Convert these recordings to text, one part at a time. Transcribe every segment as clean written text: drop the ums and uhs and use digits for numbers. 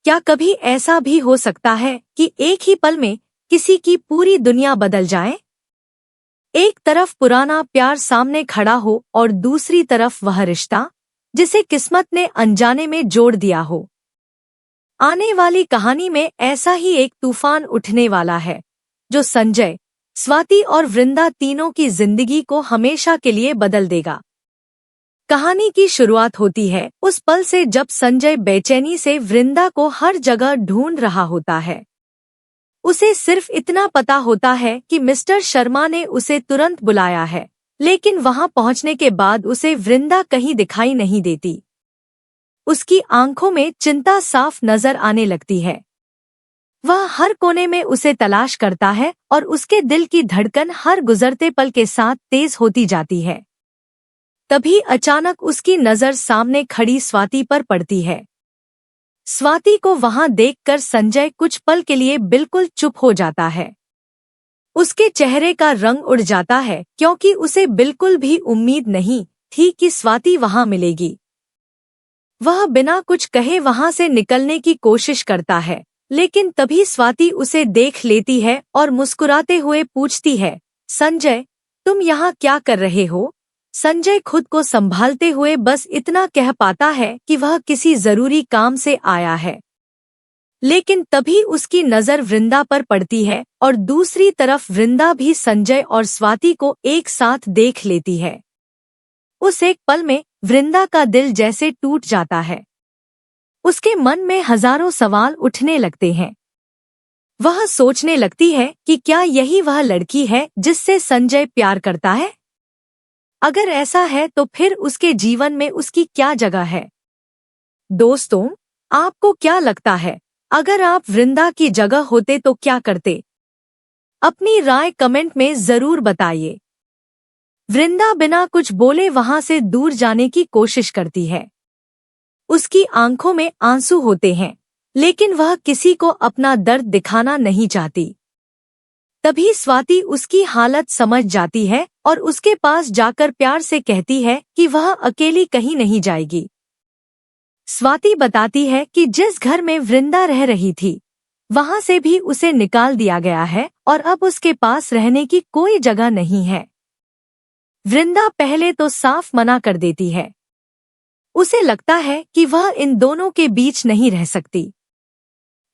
क्या कभी ऐसा भी हो सकता है कि एक ही पल में किसी की पूरी दुनिया बदल जाए? एक तरफ पुराना प्यार सामने खड़ा हो और दूसरी तरफ वह रिश्ता जिसे किस्मत ने अनजाने में जोड़ दिया हो। आने वाली कहानी में ऐसा ही एक तूफान उठने वाला है जो संजय, स्वाति और वृंदा तीनों की जिंदगी को हमेशा के लिए बदल देगा। कहानी की शुरुआत होती है उस पल से जब संजय बेचैनी से वृंदा को हर जगह ढूंढ रहा होता है। उसे सिर्फ इतना पता होता है कि मिस्टर शर्मा ने उसे तुरंत बुलाया है, लेकिन वहां पहुंचने के बाद उसे वृंदा कहीं दिखाई नहीं देती। उसकी आंखों में चिंता साफ नजर आने लगती है। वह हर कोने में उसे तलाश करता है और उसके दिल की धड़कन हर गुजरते पल के साथ तेज होती जाती है। तभी अचानक उसकी नजर सामने खड़ी स्वाति पर पड़ती है। स्वाति को वहां देखकर संजय कुछ पल के लिए बिल्कुल चुप हो जाता है। उसके चेहरे का रंग उड़ जाता है क्योंकि उसे बिल्कुल भी उम्मीद नहीं थी कि स्वाति वहां मिलेगी। वह बिना कुछ कहे वहां से निकलने की कोशिश करता है, लेकिन तभी स्वाति उसे देख लेती है और मुस्कुराते हुए पूछती है, संजय, तुम यहाँ क्या कर रहे हो? संजय खुद को संभालते हुए बस इतना कह पाता है कि वह किसी जरूरी काम से आया है। लेकिन तभी उसकी नजर वृंदा पर पड़ती है और दूसरी तरफ वृंदा भी संजय और स्वाति को एक साथ देख लेती है। उस एक पल में वृंदा का दिल जैसे टूट जाता है। उसके मन में हजारों सवाल उठने लगते हैं। वह सोचने लगती है कि क्या यही वह लड़की है जिससे संजय प्यार करता है? अगर ऐसा है तो फिर उसके जीवन में उसकी क्या जगह है? दोस्तों, आपको क्या लगता है, अगर आप वृंदा की जगह होते तो क्या करते? अपनी राय कमेंट में जरूर बताइए। वृंदा बिना कुछ बोले वहां से दूर जाने की कोशिश करती है। उसकी आंखों में आंसू होते हैं, लेकिन वह किसी को अपना दर्द दिखाना नहीं चाहती। तभी स्वाति उसकी हालत समझ जाती है और उसके पास जाकर प्यार से कहती है कि वह अकेली कहीं नहीं जाएगी। स्वाति बताती है कि जिस घर में वृंदा रह रही थी, वहां से भी उसे निकाल दिया गया है और अब उसके पास रहने की कोई जगह नहीं है। वृंदा पहले तो साफ मना कर देती है। उसे लगता है कि वह इन दोनों के बीच नहीं रह सकती।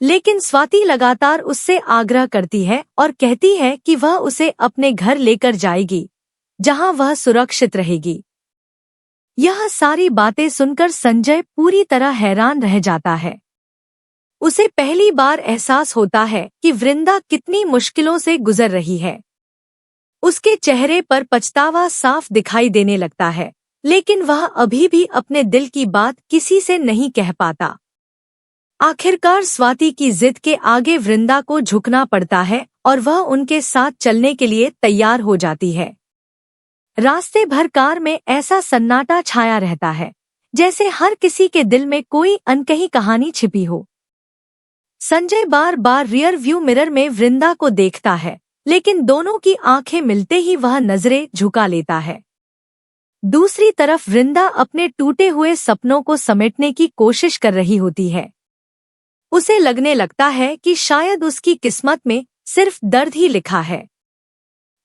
लेकिन स्वाति लगातार उससे आग्रह करती है और कहती है कि वह उसे अपने घर लेकर जाएगी, जहां वह सुरक्षित रहेगी। यह सारी बातें सुनकर संजय पूरी तरह हैरान रह जाता है। उसे पहली बार एहसास होता है कि वृंदा कितनी मुश्किलों से गुजर रही है। उसके चेहरे पर पछतावा साफ दिखाई देने लगता है, लेकिन वह अभी भी अपने दिल की बात किसी से नहीं कह पाता। आखिरकार स्वाति की जिद के आगे वृंदा को झुकना पड़ता है और वह उनके साथ चलने के लिए तैयार हो जाती है। रास्ते भर कार में ऐसा सन्नाटा छाया रहता है जैसे हर किसी के दिल में कोई अनकही कहानी छिपी हो। संजय बार बार रियर व्यू मिरर में वृंदा को देखता है, लेकिन दोनों की आंखें मिलते ही वह नजरें झुका लेता है। दूसरी तरफ वृंदा अपने टूटे हुए सपनों को समेटने की कोशिश कर रही होती है। उसे लगने लगता है कि शायद उसकी किस्मत में सिर्फ दर्द ही लिखा है।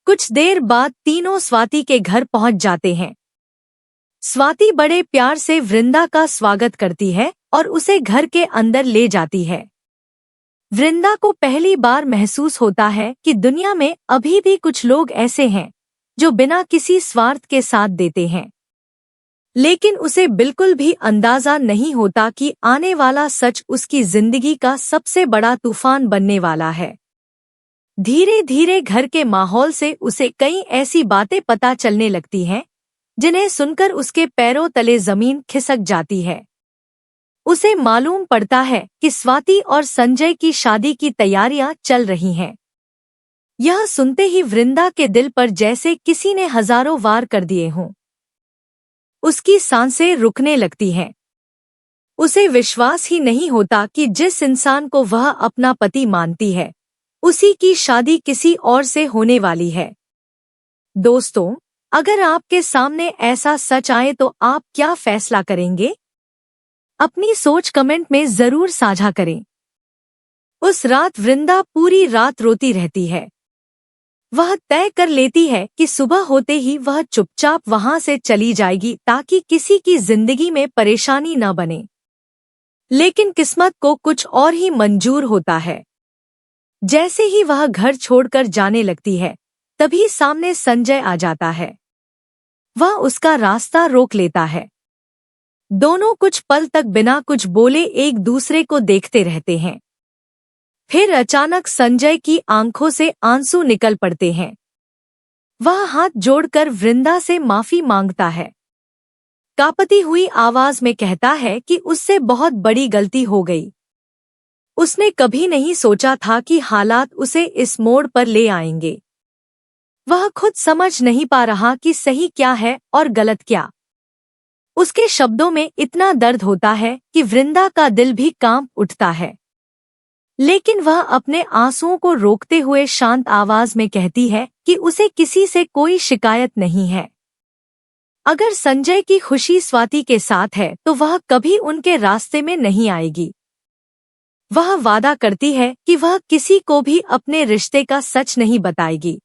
कुछ देर बाद तीनों स्वाति के घर पहुंच जाते हैं। स्वाति बड़े प्यार से वृंदा का स्वागत करती है और उसे घर के अंदर ले जाती है। वृंदा को पहली बार महसूस होता है कि दुनिया में अभी भी कुछ लोग ऐसे हैं जो बिना किसी स्वार्थ के साथ देते हैं। लेकिन उसे बिल्कुल भी अंदाजा नहीं होता कि आने वाला सच उसकी जिंदगी का सबसे बड़ा तूफान बनने वाला है। धीरे धीरे घर के माहौल से उसे कई ऐसी बातें पता चलने लगती हैं जिन्हें सुनकर उसके पैरों तले जमीन खिसक जाती है। उसे मालूम पड़ता है कि स्वाति और संजय की शादी की तैयारियां चल रही हैं। यह सुनते ही वृंदा के दिल पर जैसे किसी ने हजारों वार कर दिए हों। उसकी सांसें रुकने लगती हैं। उसे विश्वास ही नहीं होता कि जिस इंसान को वह अपना पति मानती है, उसी की शादी किसी और से होने वाली है। दोस्तों, अगर आपके सामने ऐसा सच आए तो आप क्या फैसला करेंगे? अपनी सोच कमेंट में जरूर साझा करें। उस रात वृंदा पूरी रात रोती रहती है। वह तय कर लेती है कि सुबह होते ही वह चुपचाप वहां से चली जाएगी ताकि किसी की जिंदगी में परेशानी न बने। लेकिन किस्मत को कुछ और ही मंजूर होता है। जैसे ही वह घर छोड़कर जाने लगती है, तभी सामने संजय आ जाता है। वह उसका रास्ता रोक लेता है। दोनों कुछ पल तक बिना कुछ बोले एक दूसरे को देखते रहते हैं। फिर अचानक संजय की आंखों से आंसू निकल पड़ते हैं। वह हाथ जोड़कर वृंदा से माफी मांगता है। कांपती हुई आवाज में कहता है कि उससे बहुत बड़ी गलती हो गई। उसने कभी नहीं सोचा था कि हालात उसे इस मोड़ पर ले आएंगे। वह खुद समझ नहीं पा रहा कि सही क्या है और गलत क्या। उसके शब्दों में इतना दर्द होता है कि वृंदा का दिल भी कांप उठता है। लेकिन वह अपने आंसुओं को रोकते हुए शांत आवाज में कहती है कि उसे किसी से कोई शिकायत नहीं है। अगर संजय की खुशी स्वाति के साथ है तो वह कभी उनके रास्ते में नहीं आएगी। वह वादा करती है कि वह किसी को भी अपने रिश्ते का सच नहीं बताएगी।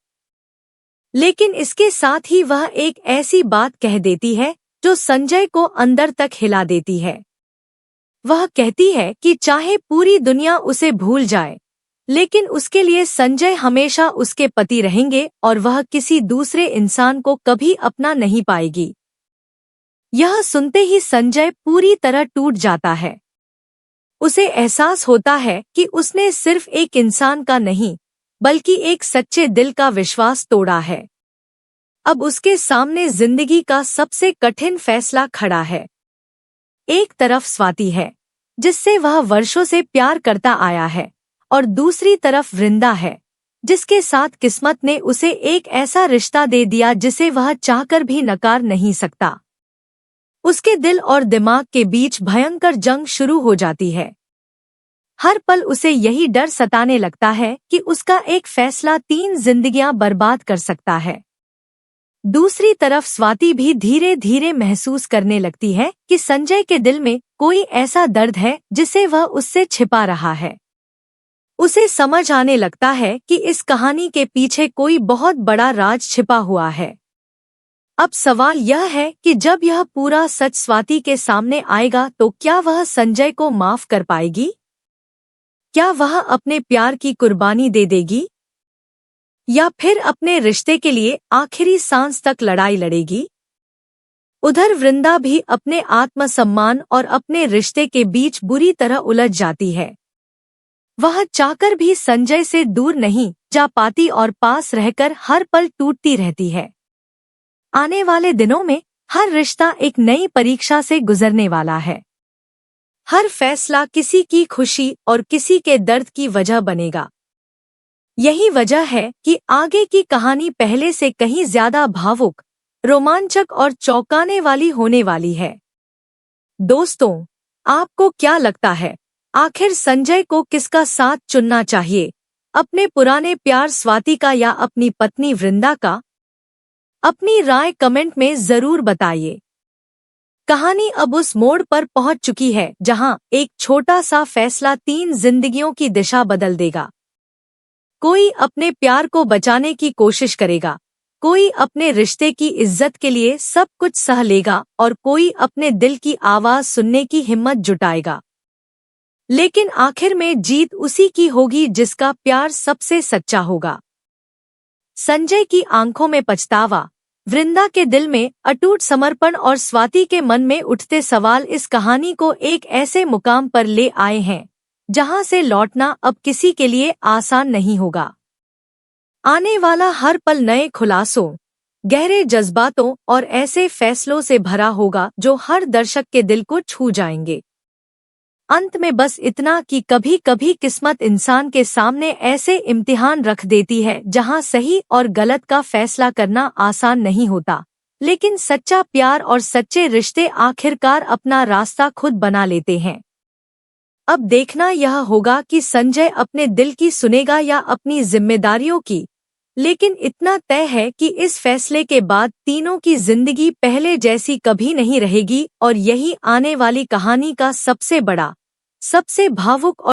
लेकिन इसके साथ ही वह एक ऐसी बात कह देती है जो संजय को अंदर तक हिला देती है। वह कहती है कि चाहे पूरी दुनिया उसे भूल जाए, लेकिन उसके लिए संजय हमेशा उसके पति रहेंगे और वह किसी दूसरे इंसान को कभी अपना नहीं पाएगी। यह सुनते ही संजय पूरी तरह टूट जाता है। उसे एहसास होता है कि उसने सिर्फ एक इंसान का नहीं, बल्कि एक सच्चे दिल का विश्वास तोड़ा है। अब उसके सामने जिंदगी का सबसे कठिन फैसला खड़ा है। एक तरफ स्वाति है, जिससे वह वर्षों से प्यार करता आया है, और दूसरी तरफ वृंदा है, जिसके साथ किस्मत ने उसे एक ऐसा रिश्ता दे दिया जिसे वह चाहकर भी नकार नहीं सकता। उसके दिल और दिमाग के बीच भयंकर जंग शुरू हो जाती है। हर पल उसे यही डर सताने लगता है कि उसका एक फैसला 3 जिंदगियां बर्बाद कर सकता है। दूसरी तरफ स्वाति भी धीरे धीरे महसूस करने लगती है कि संजय के दिल में कोई ऐसा दर्द है जिसे वह उससे छिपा रहा है। उसे समझ आने लगता है कि इस कहानी के पीछे कोई बहुत बड़ा राज छिपा हुआ है। अब सवाल यह है कि जब यह पूरा सच स्वाति के सामने आएगा तो क्या वह संजय को माफ कर पाएगी? क्या वह अपने प्यार की कुर्बानी दे देगी? या फिर अपने रिश्ते के लिए आखिरी सांस तक लड़ाई लड़ेगी? उधर वृंदा भी अपने आत्मसम्मान और अपने रिश्ते के बीच बुरी तरह उलझ जाती है। वह चाहकर भी संजय से दूर नहीं जा पाती और पास रहकर हर पल टूटती रहती है। आने वाले दिनों में हर रिश्ता एक नई परीक्षा से गुजरने वाला है। हर फैसला किसी की खुशी और किसी के दर्द की वजह बनेगा। यही वजह है कि आगे की कहानी पहले से कहीं ज्यादा भावुक, रोमांचक और चौंकाने वाली होने वाली है। दोस्तों, आपको क्या लगता है, आखिर संजय को किसका साथ चुनना चाहिए, अपने पुराने प्यार स्वाति का या अपनी पत्नी वृंदा का? अपनी राय कमेंट में जरूर बताइए। कहानी अब उस मोड़ पर पहुंच चुकी है जहां एक छोटा सा फैसला 3 जिंदगियों की दिशा बदल देगा। कोई अपने प्यार को बचाने की कोशिश करेगा, कोई अपने रिश्ते की इज्जत के लिए सब कुछ सह लेगा और कोई अपने दिल की आवाज सुनने की हिम्मत जुटाएगा। लेकिन आखिर में जीत उसी की होगी जिसका प्यार सबसे सच्चा होगा। संजय की आंखों में पछतावा, वृंदा के दिल में अटूट समर्पण और स्वाति के मन में उठते सवाल इस कहानी को एक ऐसे मुकाम पर ले आए हैं जहां से लौटना अब किसी के लिए आसान नहीं होगा। आने वाला हर पल नए खुलासों, गहरे जज्बातों और ऐसे फैसलों से भरा होगा जो हर दर्शक के दिल को छू जाएंगे। अंत में बस इतना कि कभी कभी किस्मत इंसान के सामने ऐसे इम्तिहान रख देती है जहां सही और गलत का फैसला करना आसान नहीं होता, लेकिन सच्चा प्यार और सच्चे रिश्ते आखिरकार अपना रास्ता खुद बना लेते हैं। अब देखना यह होगा कि संजय अपने दिल की सुनेगा या अपनी जिम्मेदारियों की, लेकिन इतना तय है कि इस फैसले के बाद तीनों की जिंदगी पहले जैसी कभी नहीं रहेगी और यही आने वाली कहानी का सबसे बड़ा, सबसे भावुक और